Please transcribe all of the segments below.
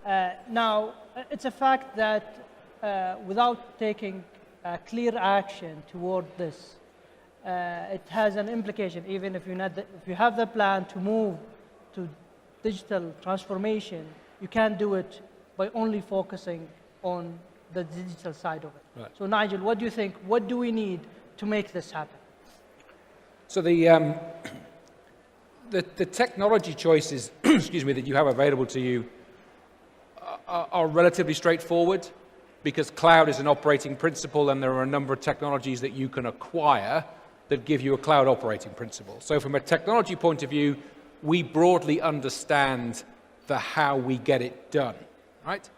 Now, it's a fact that without taking clear action toward this, it has an implication. Even if you have the plan to move to digital transformation, you can't do it by only focusing on the digital side of it. Right. So Nigel, what do you think? What do we need to make this happen? So the technology choices, excuse me, that you have available to you are relatively straightforward, because cloud is an operating principle and there are a number of technologies that you can acquire that give you a cloud operating principle. So from a technology point of view, we broadly understand the how we get it done, right?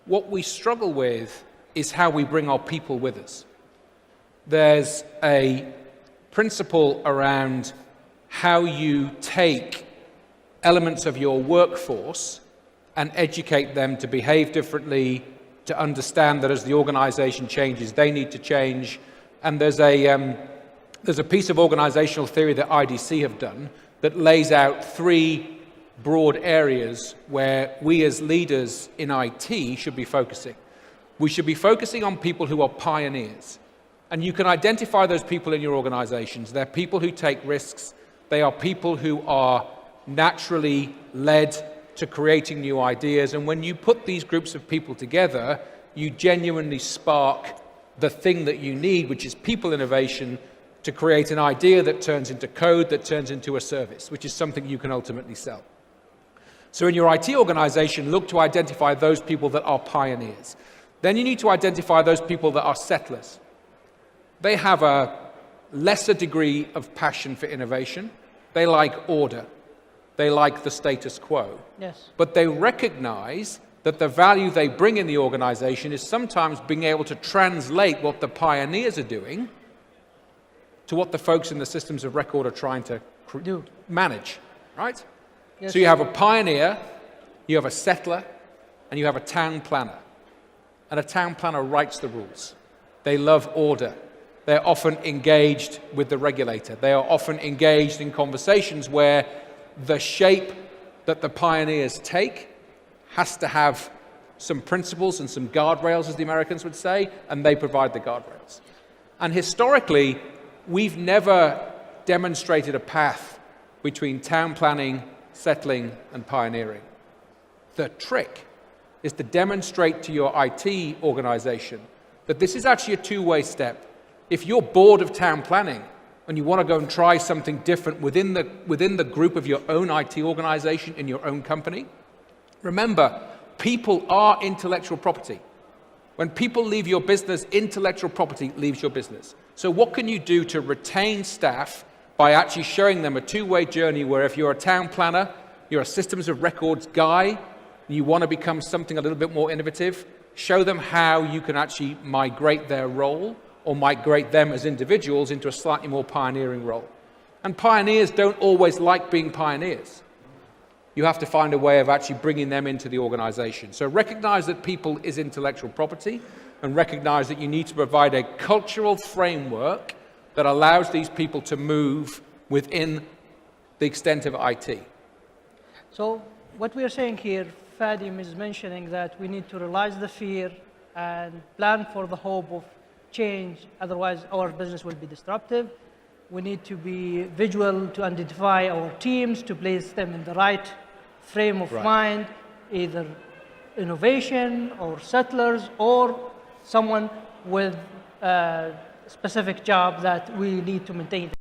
What we struggle with is how we bring our people with us. There's a principle around how you take elements of your workforce and educate them to behave differently, to understand that as the organization changes, they need to change. And there's a piece of organizational theory that IDC have done that lays out 3 broad areas where we as leaders in IT should be focusing. We should be focusing on people who are pioneers. And you can identify those people in your organizations. They're people who take risks. They are people who are naturally led to creating new ideas. And when you put these groups of people together, you genuinely spark the thing that you need, which is people innovation, to create an idea that turns into code, that turns into a service, which is something you can ultimately sell. So in your IT organization, look to identify those people that are pioneers. Then you need to identify those people that are settlers. They have a lesser degree of passion for innovation. They like order. They like the status quo. Yes. But they recognize that the value they bring in the organization is sometimes being able to translate what the pioneers are doing to what the folks in the systems of record are trying to manage, right? Yes. So you have a pioneer, you have a settler, and you have a town planner. And a town planner writes the rules. They love order. They're often engaged with the regulator. They are often engaged in conversations where the shape that the pioneers take has to have some principles and some guardrails, as the Americans would say, and they provide the guardrails. And historically, we've never demonstrated a path between town planning, settling, and pioneering. The trick is to demonstrate to your IT organization that this is actually a two-way step. If you're bored of town planning and you want to go and try something different within the group of your own IT organization in your own company, remember, people are intellectual property. When people leave your business, intellectual property leaves your business. So what can you do to retain staff by actually showing them a two-way journey where if you're a town planner, you're a systems of records guy, and you want to become something a little bit more innovative, show them how you can actually migrate their role or migrate them as individuals into a slightly more pioneering role. And pioneers don't always like being pioneers. You have to find a way of actually bringing them into the organization. So recognize that people is intellectual property, and recognize that you need to provide a cultural framework that allows these people to move within the extent of IT. So what we are saying here, Fadim is mentioning that we need to realize the fear and plan for the hope of change, otherwise our business will be disruptive. We need to be visual to identify our teams, to place them in the right frame of mind, either innovation or settlers or someone with a specific job that we need to maintain.